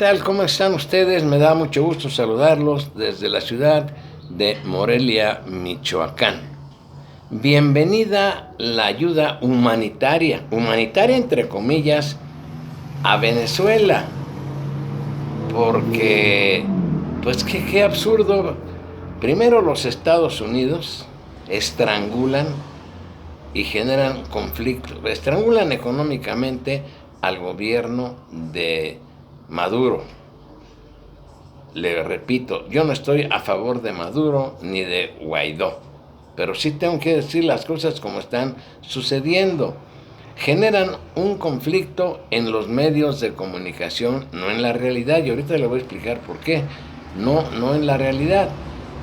tal? ¿Cómo están ustedes? Me da mucho gusto saludarlos desde la ciudad de Morelia, Michoacán. Bienvenida la ayuda humanitaria entre comillas, a Venezuela, porque, pues qué absurdo. Primero los Estados Unidos estrangulan y generan conflictos, estrangulan económicamente al gobierno de Maduro. Le repito, yo no estoy a favor de Maduro ni de Guaidó, pero sí tengo que decir las cosas como están sucediendo. Generan un conflicto en los medios de comunicación, no en la realidad, y ahorita le voy a explicar por qué. No en la realidad.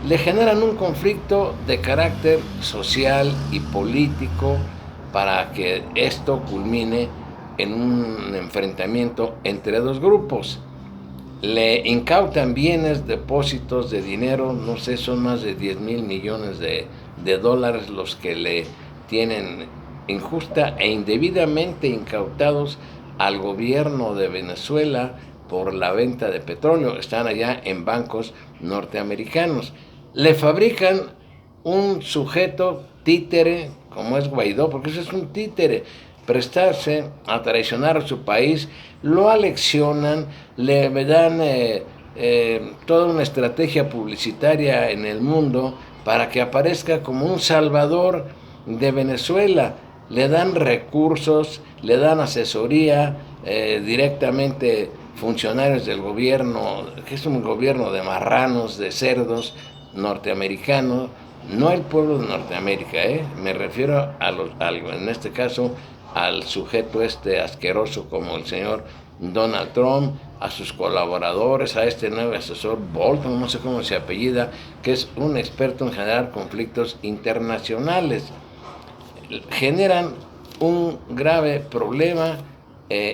Le generan un conflicto de carácter social y político para que esto culmine en un enfrentamiento entre dos grupos. Le incautan bienes, depósitos de dinero, no sé, son más de 10 mil millones de dólares los que le tienen injusta e indebidamente incautados al gobierno de Venezuela por la venta de petróleo. Están allá en bancos norteamericanos. Le fabrican un sujeto títere, como es Guaidó, porque eso es un títere, prestarse a traicionar a su país, lo aleccionan, le dan toda una estrategia publicitaria en el mundo para que aparezca como un salvador de Venezuela. Le dan recursos, le dan asesoría, directamente funcionarios del gobierno, que es un gobierno de marranos, de cerdos norteamericanos, no el pueblo de Norteamérica, me refiero en este caso al sujeto asqueroso como el señor Donald Trump, a sus colaboradores, a este nuevo asesor Bolton, no sé cómo se apellida, que es un experto en generar conflictos internacionales. Generan un grave problema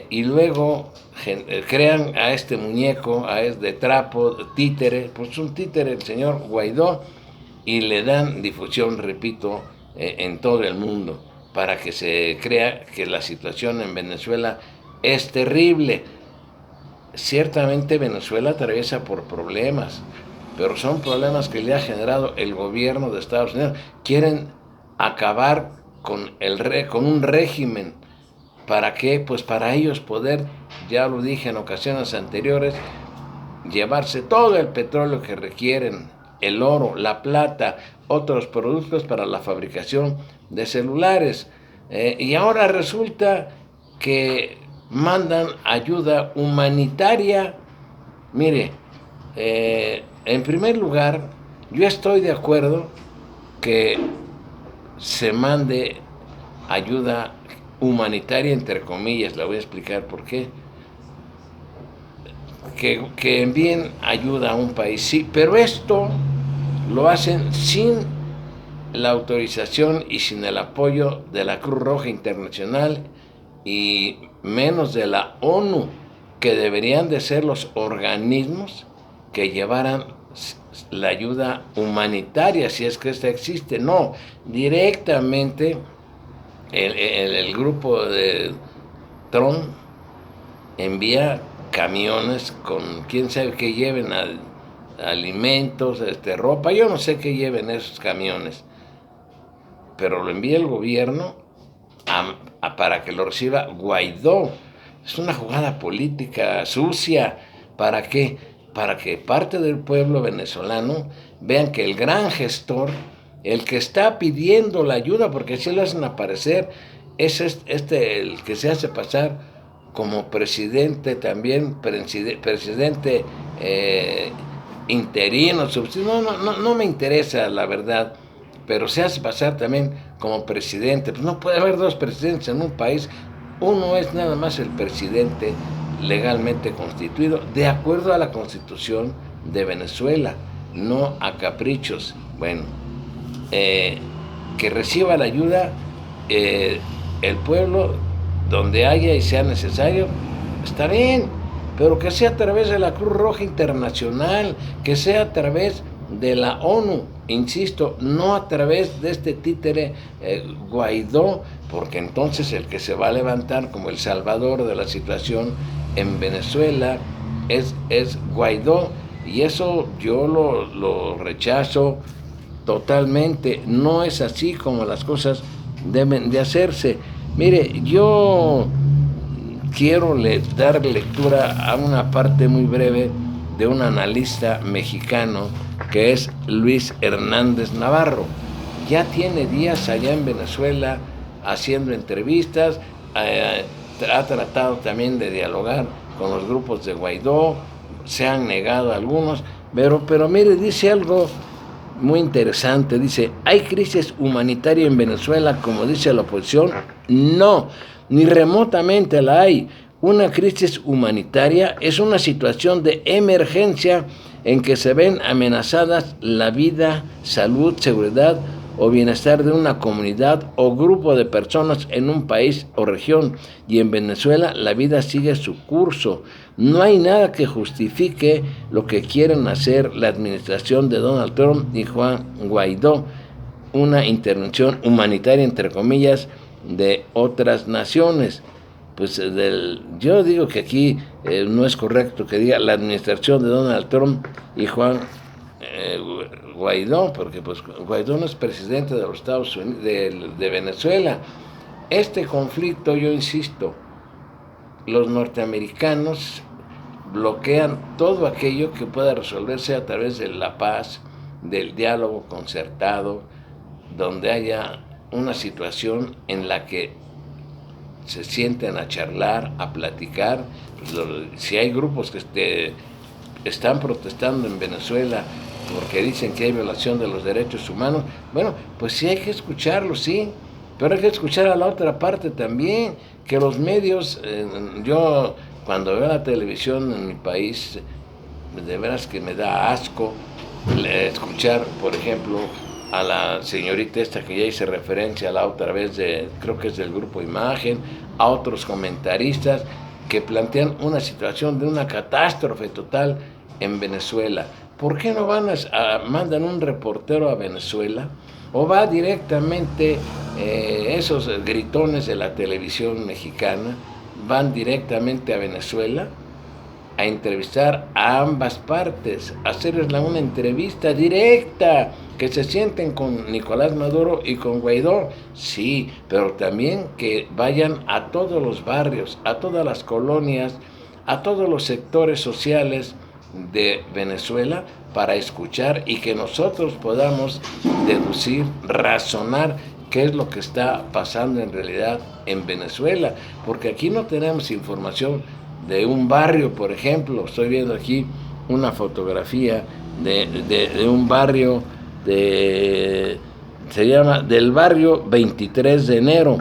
y luego crean a este muñeco, de trapo, títere, pues un títere, el señor Guaidó, y le dan difusión, repito, en todo el mundo, para que se crea que la situación en Venezuela es terrible. Ciertamente Venezuela atraviesa por problemas, pero son problemas que le ha generado el gobierno de Estados Unidos. Quieren acabar con un régimen. ¿Para qué? Pues para ellos poder, ya lo dije en ocasiones anteriores, llevarse todo el petróleo que requieren, el oro, la plata, otros productos para la fabricación de celulares. Y ahora resulta que mandan ayuda humanitaria. Mire, en primer lugar, yo estoy de acuerdo que se mande ayuda humanitaria, entre comillas, le voy a explicar por qué. Que envíen ayuda a un país, sí, pero esto lo hacen sin la autorización y sin el apoyo de la Cruz Roja Internacional y menos de la ONU, que deberían de ser los organismos que llevaran la ayuda humanitaria, si es que esta existe. No, directamente el grupo de Trump envía camiones con quién sabe qué lleven, alimentos, ropa, yo no sé qué lleven esos camiones, pero lo envía el gobierno para que lo reciba Guaidó. Es una jugada política sucia. ¿Para qué? Para que parte del pueblo venezolano vean que el gran gestor, el que está pidiendo la ayuda, porque así lo hacen aparecer, es el que se hace pasar como presidente también, presidente interino, no me interesa la verdad, pero se hace pasar también como presidente. Pues no puede haber dos presidentes en un país, uno es nada más el presidente legalmente constituido, de acuerdo a la Constitución de Venezuela, no a caprichos. Bueno, que reciba la ayuda el pueblo donde haya y sea necesario, está bien, pero que sea a través de la Cruz Roja Internacional, que sea a través de la ONU, insisto, no a través de este títere Guaidó, porque entonces el que se va a levantar como el salvador de la situación en Venezuela es Guaidó, y eso yo lo rechazo totalmente. No es así como las cosas deben de hacerse. Mire, yo quiero dar lectura a una parte muy breve de un analista mexicano que es Luis Hernández Navarro. Ya tiene días allá en Venezuela haciendo entrevistas, ha tratado también de dialogar con los grupos de Guaidó, se han negado algunos, pero mire, dice algo muy interesante. Dice: ¿hay crisis humanitaria en Venezuela como dice la oposición? No, ni remotamente la hay. Una crisis humanitaria es una situación de emergencia en que se ven amenazadas la vida, salud, seguridad o bienestar de una comunidad o grupo de personas en un país o región, y en Venezuela la vida sigue su curso. No hay nada que justifique lo que quieren hacer la administración de Donald Trump y Juan Guaidó, una intervención humanitaria, entre comillas, de otras naciones. Pues yo digo que aquí no es correcto que diga la administración de Donald Trump y Juan Guaidó, porque pues Guaidó no es presidente de los Estados Unidos, de Venezuela. Este conflicto, yo insisto, los norteamericanos bloquean todo aquello que pueda resolverse a través de la paz, del diálogo concertado, donde haya una situación en la que se sienten a charlar, a platicar. Si hay grupos que están protestando en Venezuela porque dicen que hay violación de los derechos humanos, bueno, pues sí hay que escucharlos, sí, pero hay que escuchar a la otra parte también, que los medios, yo cuando veo la televisión en mi país, de veras que me da asco escuchar, por ejemplo, a la señorita esta que ya hice referencia la otra vez, creo que es del Grupo Imagen, a otros comentaristas que plantean una situación de una catástrofe total en Venezuela. ¿Por qué no mandan un reportero a Venezuela? ¿O va directamente esos gritones de la televisión mexicana, van directamente a Venezuela a entrevistar a ambas partes, a hacerles una entrevista directa, que se sienten con Nicolás Maduro y con Guaidó? Sí, pero también que vayan a todos los barrios, a todas las colonias, a todos los sectores sociales de Venezuela para escuchar y que nosotros podamos deducir, razonar qué es lo que está pasando en realidad en Venezuela, porque aquí no tenemos información de un barrio. Por ejemplo, estoy viendo aquí una fotografía de un barrio, se llama del barrio 23 de enero.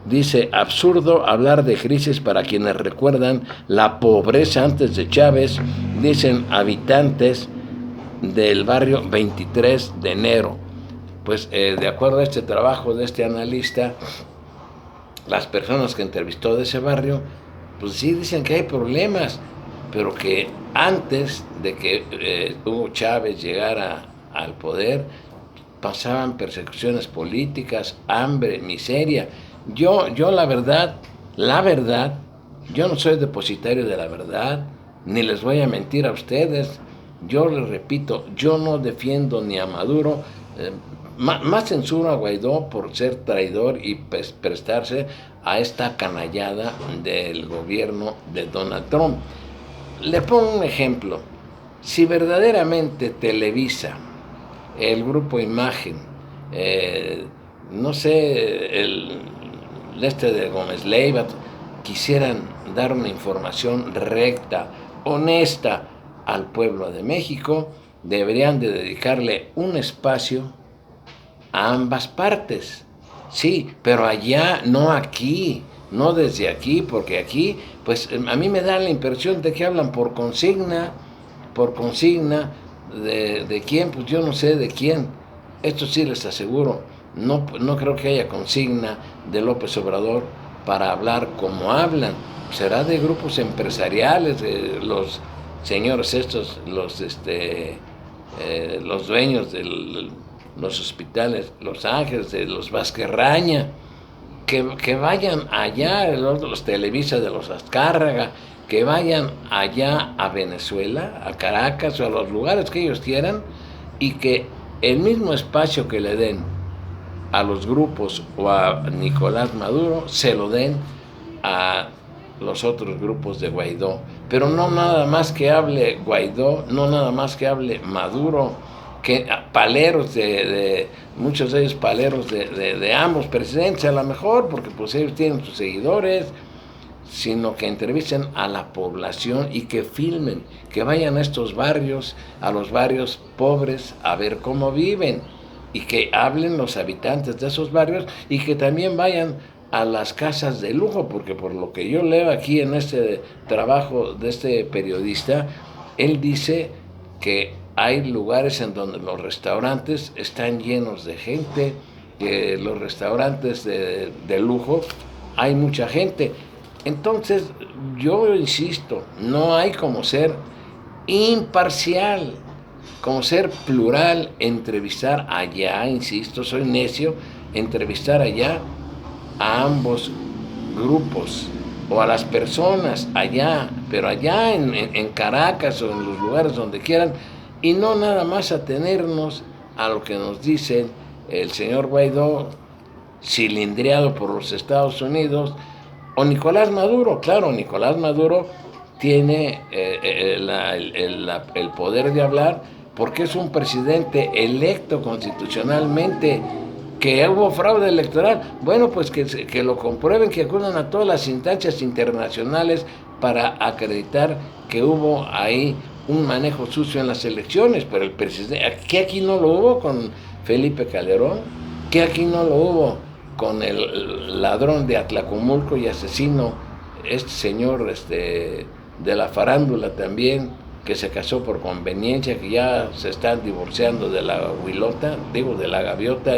Dice: absurdo hablar de crisis para quienes recuerdan la pobreza antes de Chávez, dicen habitantes del barrio 23 de enero. Pues de acuerdo a este trabajo de este analista, las personas que entrevistó de ese barrio, pues sí dicen que hay problemas, pero que antes de que Hugo Chávez llegara al poder, pasaban persecuciones políticas, hambre, miseria. Yo la verdad, yo no soy depositario de la verdad, ni les voy a mentir a ustedes. Yo les repito, yo no defiendo ni a Maduro, más censuro a Guaidó por ser traidor y prestarse a esta canallada del gobierno de Donald Trump. Le pongo un ejemplo. Si verdaderamente Televisa, el Grupo Imagen, no sé, el de Gómez Leiva, quisieran dar una información recta, honesta al pueblo de México, deberían de dedicarle un espacio a ambas partes. Sí, pero allá, no aquí, no desde aquí, porque aquí, pues a mí me da la impresión de que hablan por consigna, de quién, pues yo no sé de quién. Esto sí les aseguro, no creo que haya consigna de López Obrador para hablar como hablan. Será de grupos empresariales, de los señores estos, los dueños de los hospitales Los Ángeles, de los Vázquez Raña, que vayan allá, los Televisa de los Azcárraga, que vayan allá a Venezuela, a Caracas o a los lugares que ellos quieran, y que el mismo espacio que le den a los grupos o a Nicolás Maduro, se lo den a los otros grupos de Guaidó. Pero no nada más que hable Guaidó, no nada más que hable Maduro, que paleros muchos de ellos paleros de ambos presidentes, a lo mejor, porque pues ellos tienen sus seguidores, sino que entrevisten a la población y que filmen, que vayan a estos barrios, a los barrios pobres, a ver cómo viven, y que hablen los habitantes de esos barrios, y que también vayan a las casas de lujo, porque por lo que yo leo aquí en este trabajo de este periodista, él dice que hay lugares en donde los restaurantes están llenos de gente, que los restaurantes de lujo hay mucha gente. Entonces, yo insisto, no hay como ser imparcial, como ser plural, entrevistar allá, insisto, soy necio, entrevistar allá a ambos grupos o a las personas allá, pero allá en Caracas o en los lugares donde quieran, y no nada más atenernos a lo que nos dice el señor Guaidó, cilindriado por los Estados Unidos, o Nicolás Maduro. Claro, Nicolás Maduro tiene el poder de hablar porque es un presidente electo constitucionalmente. Que hubo fraude electoral, bueno, pues que lo comprueben, que acudan a todas las instancias internacionales para acreditar que hubo ahí un manejo sucio en las elecciones, pero el presidente, ¿qué aquí no lo hubo con Felipe Calderón? ¿Qué aquí no lo hubo con el ladrón de Atlacomulco y asesino, este señor de la farándula también, que se casó por conveniencia, que ya se están divorciando de la huilota, de la gaviota,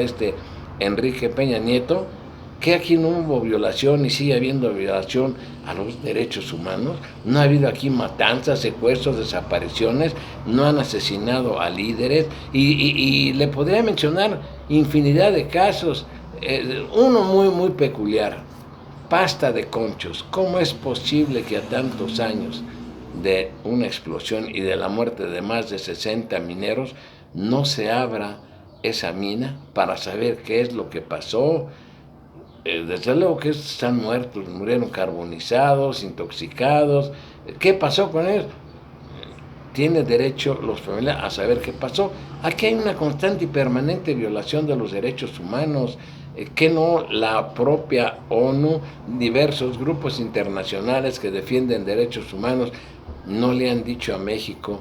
Enrique Peña Nieto? Que aquí no hubo violación y sigue habiendo violación a los derechos humanos. No ha habido aquí matanzas, secuestros, desapariciones, no han asesinado a líderes, y le podría mencionar infinidad de casos. Uno muy, muy peculiar, Pasta de Conchos. ¿Cómo es posible que a tantos años de una explosión y de la muerte de más de 60 mineros no se abra esa mina para saber qué es lo que pasó? Desde luego que están muertos, murieron carbonizados, intoxicados. ¿Qué pasó con ellos? Tiene derecho los familiares a saber qué pasó. Aquí hay una constante y permanente violación de los derechos humanos, que no la propia ONU, diversos grupos internacionales que defienden derechos humanos, no le han dicho a México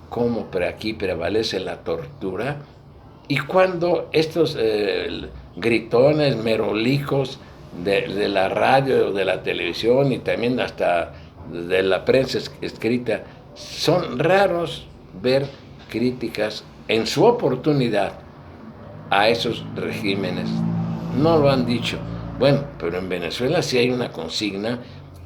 cómo aquí prevalece la tortura. Y cuando estos gritones, merolicos de la radio o de la televisión y también hasta de la prensa escrita, son raros ver críticas en su oportunidad a esos regímenes. No lo han dicho. Bueno, pero en Venezuela sí hay una consigna,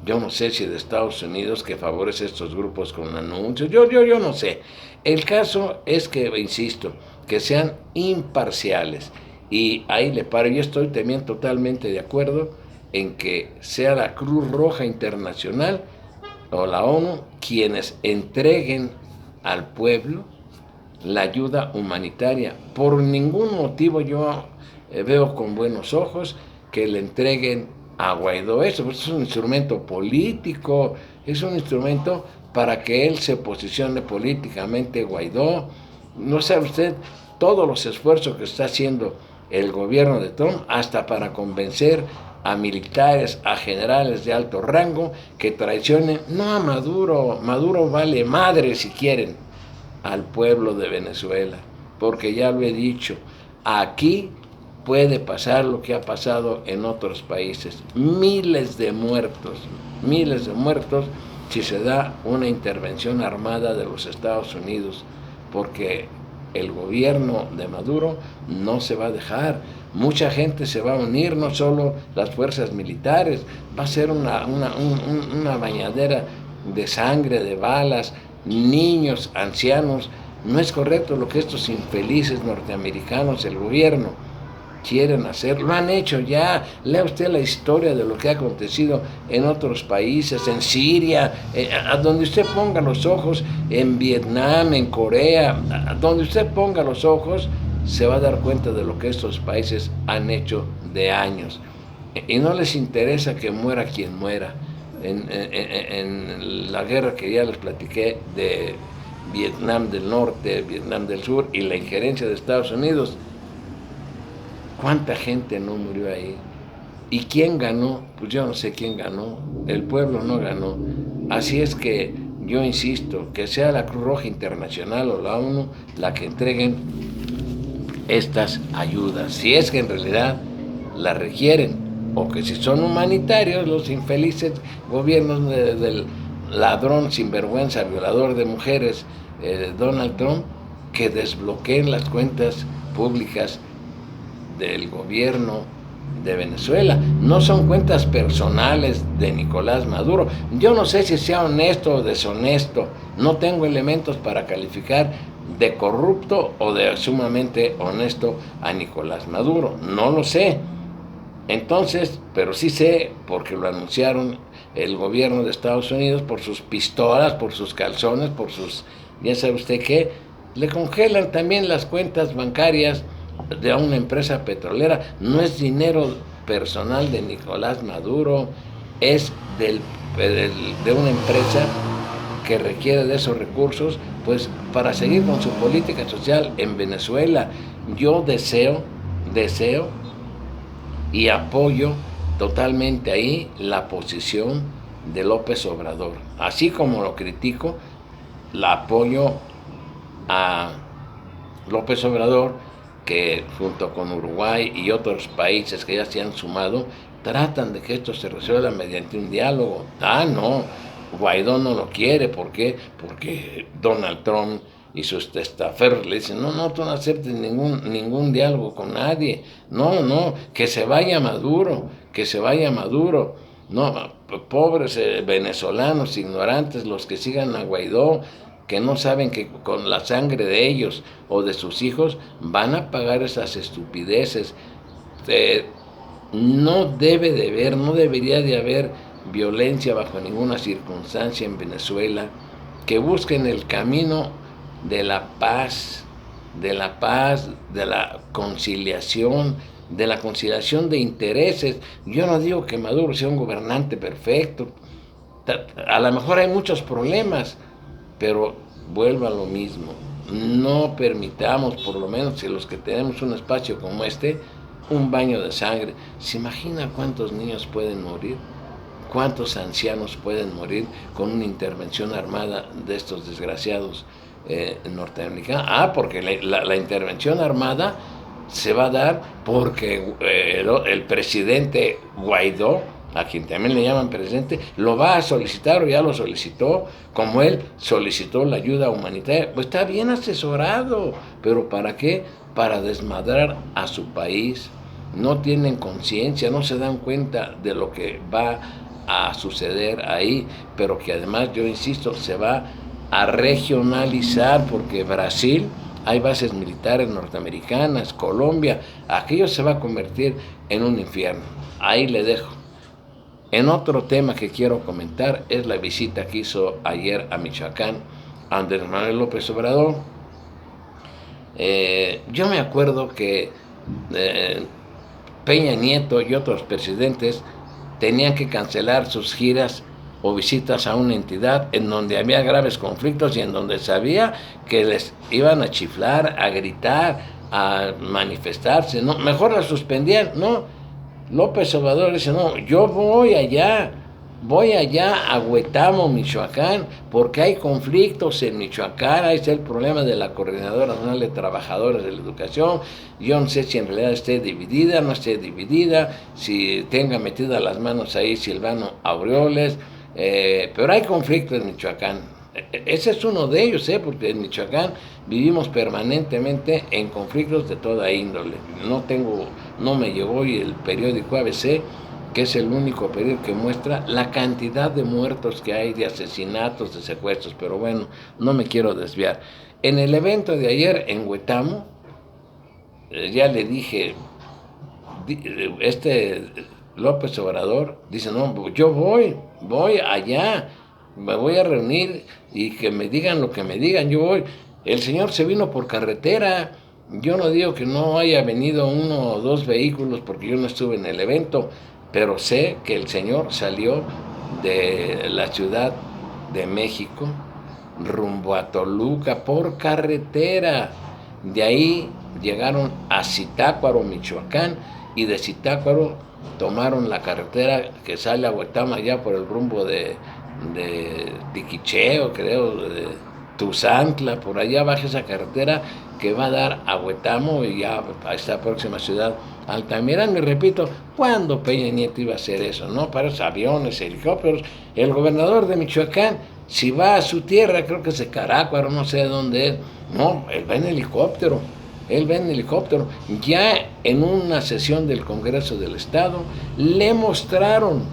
yo no sé si de Estados Unidos, que favorece a estos grupos con anuncios, yo no sé. El caso es que, insisto, que sean imparciales. Y ahí le paro. Yo estoy también totalmente de acuerdo en que sea la Cruz Roja Internacional o la ONU quienes entreguen al pueblo la ayuda humanitaria. Por ningún motivo yo veo con buenos ojos que le entreguen a Guaidó eso, pues es un instrumento político, es un instrumento para que él se posicione políticamente. Guaidó, no sabe usted todos los esfuerzos que está haciendo el gobierno de Trump hasta para convencer a militares, a generales de alto rango que traicionen, no a Maduro. Maduro vale madre si quieren al pueblo de Venezuela, porque ya lo he dicho, aquí puede pasar lo que ha pasado en otros países, miles de muertos si se da una intervención armada de los Estados Unidos, porque el gobierno de Maduro no se va a dejar. Mucha gente se va a unir, no solo las fuerzas militares, va a ser una bañadera de sangre, de balas, niños, ancianos. No es correcto lo que estos infelices norteamericanos, el gobierno, quieren hacer, lo han hecho ya. Lea usted la historia de lo que ha acontecido en otros países, en Siria, a donde usted ponga los ojos, en Vietnam, en Corea, a donde usted ponga los ojos, se va a dar cuenta de lo que estos países han hecho de años. Y no les interesa que muera quien muera. En la guerra que ya les platiqué de Vietnam del Norte, Vietnam del Sur y la injerencia de Estados Unidos, ¿cuánta gente no murió ahí? ¿Y quién ganó? Pues yo no sé quién ganó. El pueblo no ganó. Así es que yo insisto, que sea la Cruz Roja Internacional o la ONU la que entreguen estas ayudas, si es que en realidad las requieren, o que si son humanitarios, los infelices gobiernos del ladrón sinvergüenza, violador de mujeres, Donald Trump, que desbloqueen las cuentas públicas del gobierno de Venezuela. No son cuentas personales de Nicolás Maduro. Yo no sé si sea honesto o deshonesto, no tengo elementos para calificar de corrupto o de sumamente honesto a Nicolás Maduro, no lo sé. Entonces, pero sí sé, porque lo anunciaron el gobierno de Estados Unidos, por sus pistolas, por sus calzones, por sus, ya sabe usted qué, le congelan también las cuentas bancarias de una empresa petrolera. No es dinero personal de Nicolás Maduro, es de una empresa que requiere de esos recursos, pues para seguir con su política social en Venezuela. Yo deseo y apoyo totalmente ahí la posición de López Obrador. Así como lo critico, la apoyo a López Obrador, que junto con Uruguay y otros países que ya se han sumado, tratan de que esto se resuelva mediante un diálogo. No, Guaidó no lo quiere. ¿Por qué? Porque Donald Trump y sus testaferros le dicen, no, tú no aceptes ningún diálogo con nadie. No, que se vaya Maduro. No, pobres venezolanos ignorantes, los que sigan a Guaidó, que no saben que con la sangre de ellos o de sus hijos van a pagar esas estupideces. No debería de haber violencia bajo ninguna circunstancia en Venezuela. Que busquen el camino de la paz, de la conciliación de intereses. Yo no digo que Maduro sea un gobernante perfecto, a lo mejor hay muchos problemas, pero vuelvo a lo mismo. No permitamos, por lo menos si los que tenemos un espacio como este, un baño de sangre. ¿Se imagina cuántos niños pueden morir? ¿Cuántos ancianos pueden morir con una intervención armada de estos desgraciados norteamericanos? Porque la intervención armada se va a dar porque el presidente Guaidó, a quien también le llaman presidente, lo va a solicitar o ya lo solicitó, como él solicitó la ayuda humanitaria. Pues está bien asesorado, pero ¿para qué? Para desmadrar a su país. No tienen conciencia, no se dan cuenta de lo que va a suceder ahí, pero que además, yo insisto, se va a regionalizar, porque Brasil hay bases militares norteamericanas, Colombia, aquello se va a convertir en un infierno. Ahí le dejo. En otro tema que quiero comentar es la visita que hizo ayer a Michoacán Andrés Manuel López Obrador. Yo me acuerdo que Peña Nieto y otros presidentes tenían que cancelar sus giras o visitas a una entidad en donde había graves conflictos y en donde sabía que les iban a chiflar, a gritar, a manifestarse. No, mejor las suspendían. No, López Obrador dice, no, yo voy allá a Huetamo, Michoacán, porque hay conflictos en Michoacán. Ahí está el problema de la Coordinadora Nacional de Trabajadores de la Educación. Yo no sé si en realidad esté dividida, no esté dividida, si tenga metidas las manos ahí Silvano Aureoles, pero hay conflictos en Michoacán. Ese es uno de ellos, porque en Michoacán vivimos permanentemente en conflictos de toda índole. No me llegó hoy el periódico ABC, que es el único periódico que muestra la cantidad de muertos que hay, de asesinatos, de secuestros, pero bueno, no me quiero desviar. En el evento de ayer en Huetamo, ya le dije este López Obrador dice, no, yo voy allá, me voy a reunir y que me digan lo que me digan, yo voy. El señor se vino por carretera, yo no digo que no haya venido 1 o 2 vehículos porque yo no estuve en el evento, pero sé que el señor salió de la Ciudad de México rumbo a Toluca por carretera. De ahí llegaron a Zitácuaro, Michoacán, y de Zitácuaro tomaron la carretera que sale a Huetama ya por el rumbo de Tiquicheo, creo, de Tuzantla, por allá baja esa carretera que va a dar a Huetamo y ya a esta próxima ciudad Altamirano. Y repito, ¿cuándo Peña Nieto iba a hacer eso? ¿No? Para esos aviones, helicópteros. El gobernador de Michoacán, si va a su tierra, creo que es de Carácuaro, no sé de dónde es, no, él va en helicóptero. Él va en helicóptero. Ya en una sesión del Congreso del Estado le mostraron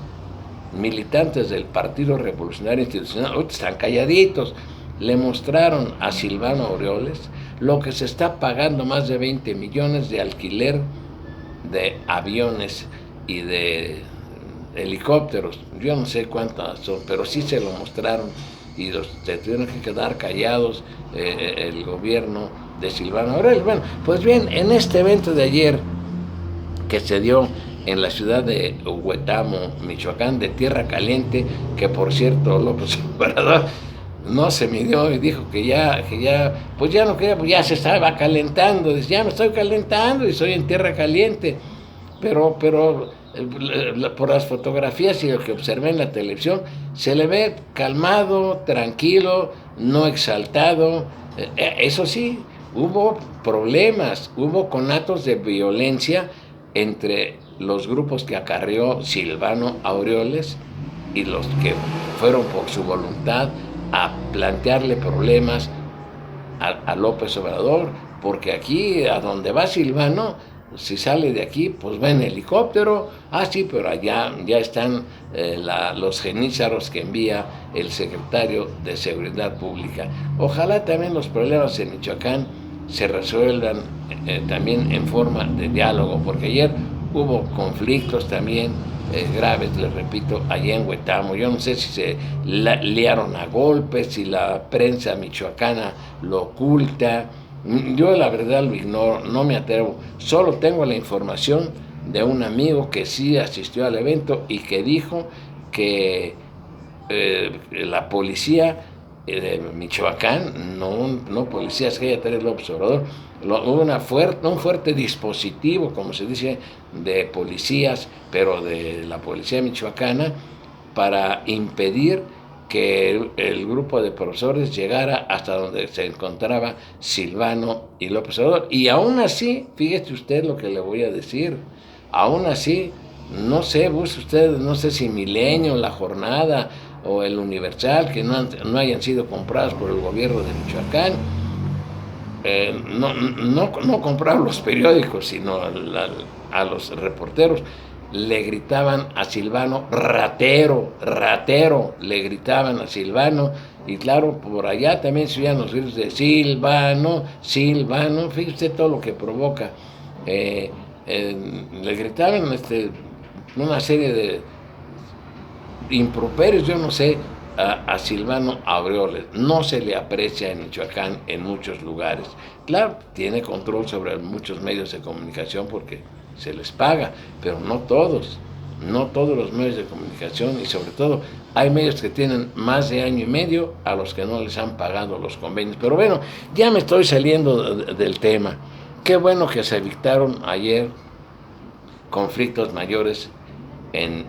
militantes del Partido Revolucionario Institucional, están calladitos, le mostraron a Silvano Aureoles lo que se está pagando, más de 20 millones de alquiler de aviones y de helicópteros. Yo no sé cuántas son, pero sí se lo mostraron y se tuvieron que quedar callados el gobierno de Silvano Aureoles. Bueno, pues bien, en este evento de ayer que se dio en la ciudad de Huetamo, Michoacán, de Tierra Caliente, que por cierto López Obrador no se midió y dijo que ya, pues ya no quería, pues ya se estaba calentando, dice, ya me estoy calentando y estoy en Tierra Caliente, pero por las fotografías y lo que observé en la televisión, se le ve calmado, tranquilo, no exaltado. Eso sí, hubo problemas, hubo conatos de violencia entre los grupos que acarreó Silvano Aureoles y los que fueron por su voluntad a plantearle problemas a López Obrador, porque aquí, a donde va Silvano, si sale de aquí, pues va en helicóptero, sí, pero allá ya están los genízaros que envía el secretario de Seguridad Pública. Ojalá también los problemas en Michoacán se resuelvan también en forma de diálogo, porque ayer hubo conflictos también graves, les repito, allá en Huetamo. Yo no sé si se liaron a golpes, si la prensa michoacana lo oculta. Yo la verdad lo ignoro, no me atrevo. Solo tengo la información de un amigo que sí asistió al evento y que dijo que la policía de Michoacán, no policías que haya tenido López Obrador, hubo un fuerte dispositivo, como se dice, de policías, pero de la policía michoacana, para impedir que el grupo de profesores llegara hasta donde se encontraba Silvano y López Obrador. Y aún así, fíjese usted lo que le voy a decir, aún así, no sé, busque usted, no sé si Milenio, La Jornada o El Universal, que no hayan sido comprados por el gobierno de Michoacán, no compraron los periódicos, sino a los reporteros, le gritaban a Silvano, ratero, le gritaban a Silvano, y claro, por allá también se oían los gritos de Silvano, fíjese todo lo que provoca. Le gritaban una serie de improperios, yo no sé, a Silvano Aureoles. No se le aprecia en Michoacán en muchos lugares. Claro, tiene control sobre muchos medios de comunicación porque se les paga, pero no todos los medios de comunicación, y sobre todo hay medios que tienen más de año y medio a los que no les han pagado los convenios. Pero bueno, ya me estoy saliendo del tema. Qué bueno que se evitaron ayer conflictos mayores en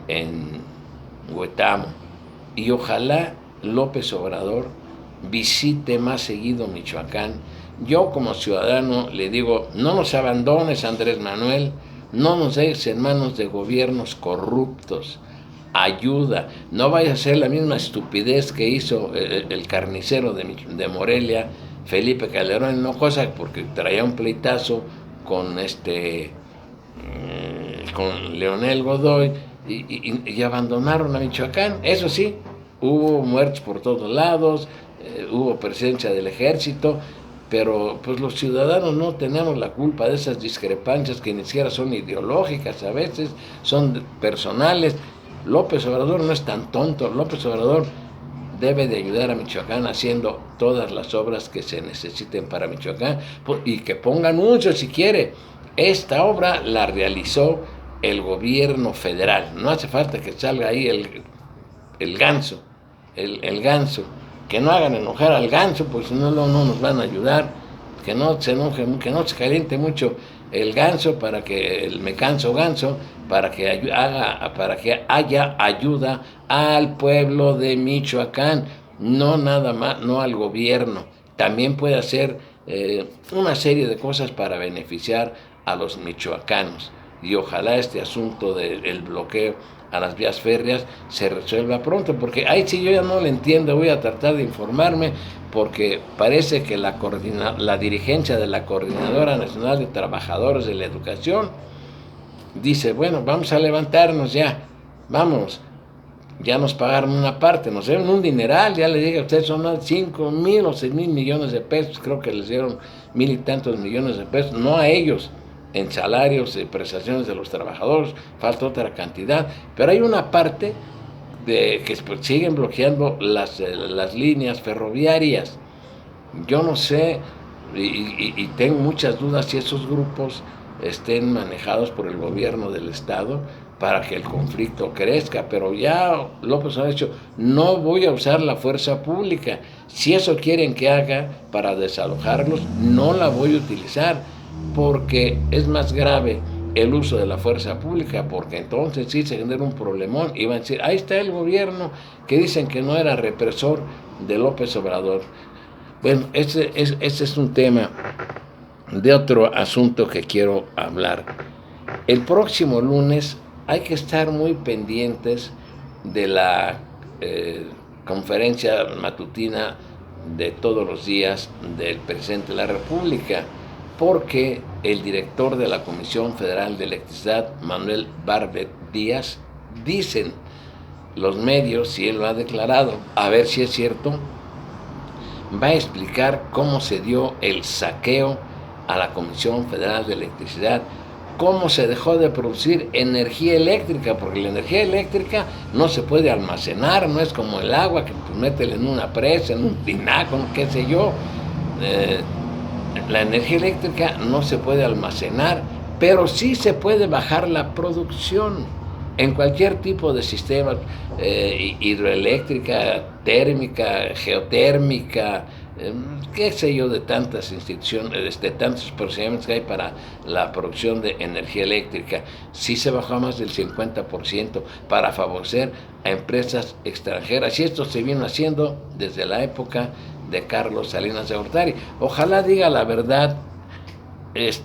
Huetamo, y ojalá López Obrador visite más seguido Michoacán. Yo como ciudadano le digo, no nos abandones, Andrés Manuel, no nos dejes en manos de gobiernos corruptos, ayuda, no vaya a ser la misma estupidez que hizo el carnicero de Morelia, Felipe Calderón, no cosa porque traía un pleitazo con con Leonel Godoy, y abandonaron a Michoacán. Eso sí, hubo muertos por todos lados, hubo presencia del ejército, pero pues los ciudadanos no tenemos la culpa de esas discrepancias que ni siquiera son ideológicas, a veces son personales. López Obrador no es tan tonto. López Obrador debe de ayudar a Michoacán haciendo todas las obras que se necesiten para Michoacán, y que ponga anuncios si quiere. Esta obra la realizó el gobierno federal, no hace falta que salga ahí el ganso, el ganso, que no hagan enojar al ganso, pues no nos van a ayudar, que no se enoje, que no se caliente mucho el ganso, para que el me canso ganso, para que haya ayuda al pueblo de Michoacán, no nada más, no al gobierno. También puede hacer una serie de cosas para beneficiar a los michoacanos, y ojalá este asunto del bloqueo a las vías férreas se resuelva pronto, porque ahí sí yo ya no le entiendo. Voy a tratar de informarme, porque parece que la dirigencia de la Coordinadora Nacional de Trabajadores de la Educación dice, bueno, vamos a levantarnos ya, vamos, ya nos pagaron una parte, nos dieron un dineral, ya le digo a ustedes, son 5,000 o 6,000 millones de pesos, creo que les dieron 1,000 y tantos millones de pesos, no a ellos, en salarios y prestaciones de los trabajadores, falta otra cantidad, pero hay una parte de que siguen bloqueando las líneas ferroviarias. Yo no sé, y tengo muchas dudas si esos grupos estén manejados por el gobierno del estado para que el conflicto crezca, pero ya López ha dicho, no voy a usar la fuerza pública. Si eso quieren que haga para desalojarlos, no la voy a utilizar, porque es más grave el uso de la fuerza pública, porque entonces sí se genera un problemón, y van a decir, ahí está el gobierno que dicen que no era represor de López Obrador. Bueno, ese es un tema de otro asunto que quiero hablar. El próximo lunes hay que estar muy pendientes de la conferencia matutina de todos los días del presidente de la República, porque el director de la Comisión Federal de Electricidad, Manuel Bartlett Díaz, dicen los medios, si él lo ha declarado, a ver si es cierto, va a explicar cómo se dio el saqueo a la Comisión Federal de Electricidad, cómo se dejó de producir energía eléctrica, porque la energía eléctrica no se puede almacenar, no es como el agua, que pues métele en una presa, en un tinaco, qué sé yo. La energía eléctrica no se puede almacenar, pero sí se puede bajar la producción en cualquier tipo de sistema, hidroeléctrica, térmica, geotérmica, qué sé yo, de tantas instituciones, de tantos procedimientos que hay para la producción de energía eléctrica. Sí se bajó a más del 50% para favorecer a empresas extranjeras, y esto se viene haciendo desde la época de Carlos Salinas de Gortari. Ojalá diga la verdad el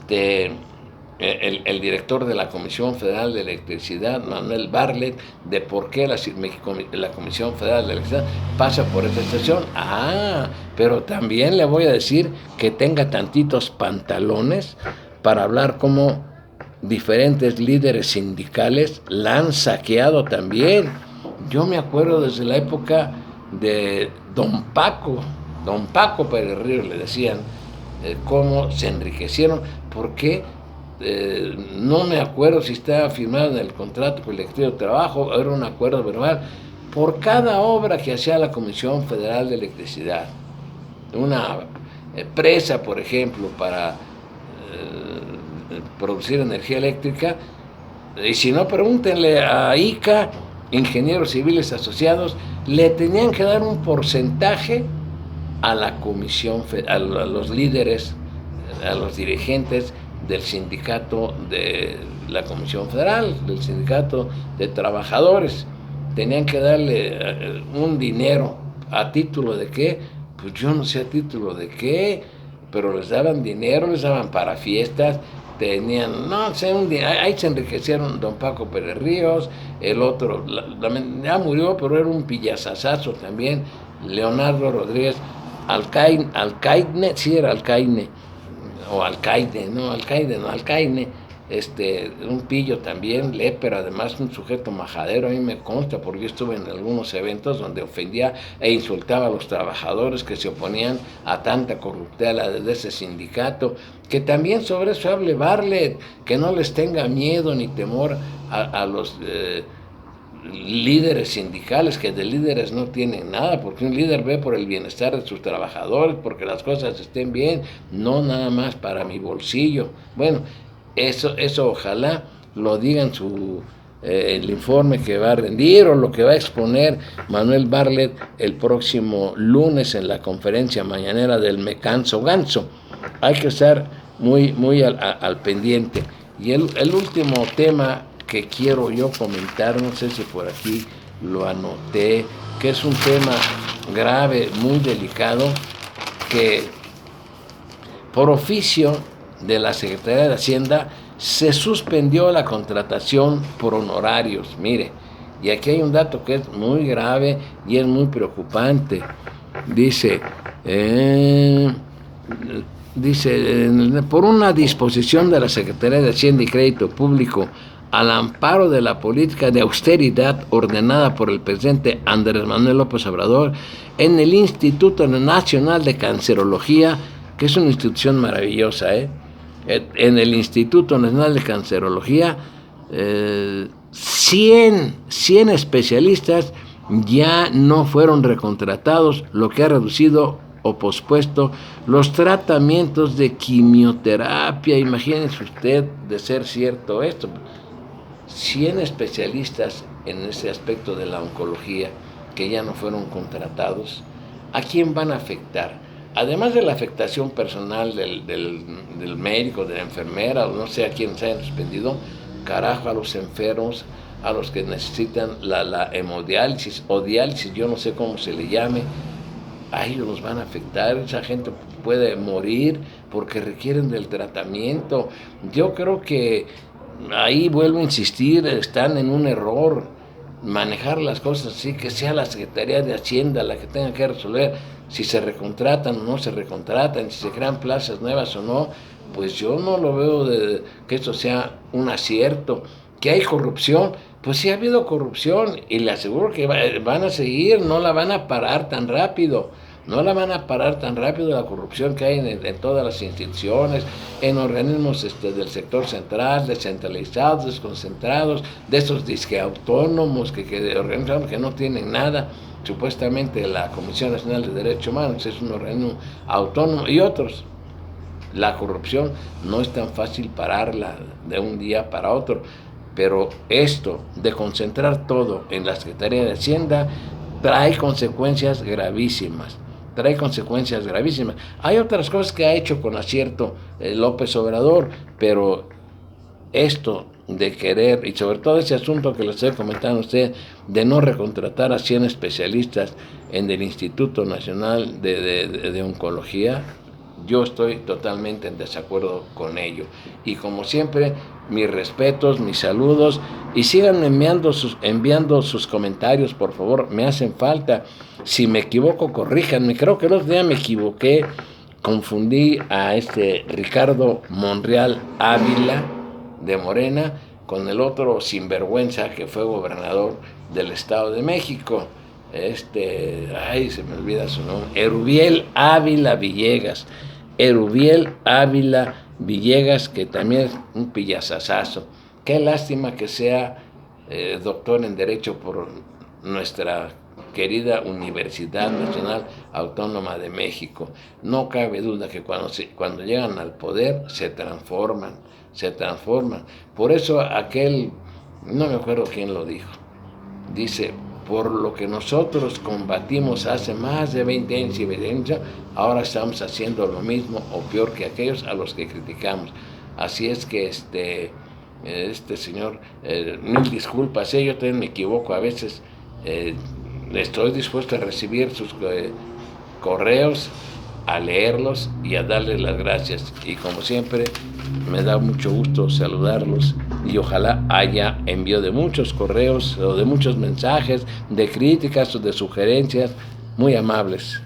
director de la Comisión Federal de Electricidad, Manuel Bartlett, de por qué la Comisión Federal de Electricidad pasa por esta situación. Pero también le voy a decir que tenga tantitos pantalones para hablar como diferentes líderes sindicales la han saqueado también. Yo me acuerdo desde la época de Don Paco Pérez Ríos, le decían, cómo se enriquecieron. ¿Por qué? No me acuerdo si estaba firmado en el contrato colectivo de trabajo, era un acuerdo verbal, por cada obra que hacía la Comisión Federal de Electricidad. Una presa, por ejemplo, para producir energía eléctrica, y si no, pregúntenle a ICA, Ingenieros Civiles Asociados, le tenían que dar un porcentaje a la comisión, a los líderes, a los dirigentes del sindicato de la Comisión Federal, del sindicato de trabajadores. Tenían que darle un dinero. ¿A título de qué? Pues yo no sé a título de qué, pero les daban dinero, les daban para fiestas, tenían, no sé, ahí se enriquecieron Don Paco Pérez Ríos, el otro, ya murió, pero era un pillazazazo también, Leonardo Rodríguez, Alcaine, sí era Alcaine, o Alcaide, Alcaine, un pillo también, pero además un sujeto majadero, a mí me consta porque yo estuve en algunos eventos donde ofendía e insultaba a los trabajadores que se oponían a tanta corruptela de ese sindicato, que también sobre eso hable Bartlett, que no les tenga miedo ni temor a los líderes sindicales, que de líderes no tienen nada, porque un líder ve por el bienestar de sus trabajadores, porque las cosas estén bien, no nada más para mi bolsillo. Bueno, eso ojalá lo digan el informe que va a rendir o lo que va a exponer Manuel Bartlett el próximo lunes en la conferencia mañanera del Me Canso Ganso. Hay que estar muy al pendiente. Y el último tema que quiero yo comentar, no sé si por aquí lo anoté, que es un tema grave, muy delicado, que por oficio de la Secretaría de Hacienda se suspendió la contratación por honorarios. Mire, y aquí hay un dato que es muy grave y es muy preocupante. Dice, por una disposición de la Secretaría de Hacienda y Crédito Público al amparo de la política de austeridad ordenada por el presidente Andrés Manuel López Obrador, en el Instituto Nacional de Cancerología, que es una institución maravillosa, en el Instituto Nacional de Cancerología, 100 especialistas ya no fueron recontratados, lo que ha reducido o pospuesto los tratamientos de quimioterapia. Imagínense usted, de ser cierto esto, 100 especialistas en ese aspecto de la oncología que ya no fueron contratados. ¿A quién van a afectar? Además de la afectación personal del médico, de la enfermera, o no sé a quién se hayan suspendido, carajo, a los enfermos, a los que necesitan la hemodiálisis o diálisis, yo no sé cómo se le llame, a ellos los van a afectar. Esa gente puede morir porque requieren del tratamiento. Yo creo que ahí vuelvo a insistir, están en un error, manejar las cosas así, que sea la Secretaría de Hacienda la que tenga que resolver si se recontratan o no se recontratan, si se crean plazas nuevas o no. Pues yo no lo veo que esto sea un acierto. Que hay corrupción, pues sí ha habido corrupción, y le aseguro que van a seguir, no la van a parar tan rápido. No la van a parar tan rápido la corrupción que hay en todas las instituciones, en organismos del sector central, descentralizados, desconcentrados, de esos disque autónomos, organismos que no tienen nada. Supuestamente la Comisión Nacional de Derechos Humanos es un organismo autónomo, y otros. La corrupción no es tan fácil pararla de un día para otro, pero esto de concentrar todo en la Secretaría de Hacienda trae consecuencias gravísimas. Hay otras cosas que ha hecho con acierto López Obrador, pero esto de querer, y sobre todo ese asunto que les estoy comentando a usted, de no recontratar a 100 especialistas en el Instituto Nacional de Oncología, yo estoy totalmente en desacuerdo con ello. Y como siempre, mis respetos, mis saludos, y sigan enviando sus comentarios, por favor, me hacen falta. Si me equivoco, corríjanme. Creo que el otro día me equivoqué, confundí a Ricardo Monreal Ávila de Morena con el otro sinvergüenza que fue gobernador del Estado de México. Se me olvida su nombre, Erubiel Ávila Villegas, que también es un pillazazazo. Qué lástima que sea doctor en Derecho por nuestra querida Universidad Nacional Autónoma de México. No cabe duda que cuando llegan al poder se transforman. Por eso no me acuerdo quién lo dijo, dice: por lo que nosotros combatimos hace más de 20 años y evidencia, ahora estamos haciendo lo mismo o peor que aquellos a los que criticamos. Así es que señor, mil disculpas, yo también me equivoco a veces. Estoy dispuesto a recibir sus correos, a leerlos y a darles las gracias. Y como siempre, me da mucho gusto saludarlos, y ojalá haya envío de muchos correos o de muchos mensajes, de críticas o de sugerencias muy amables.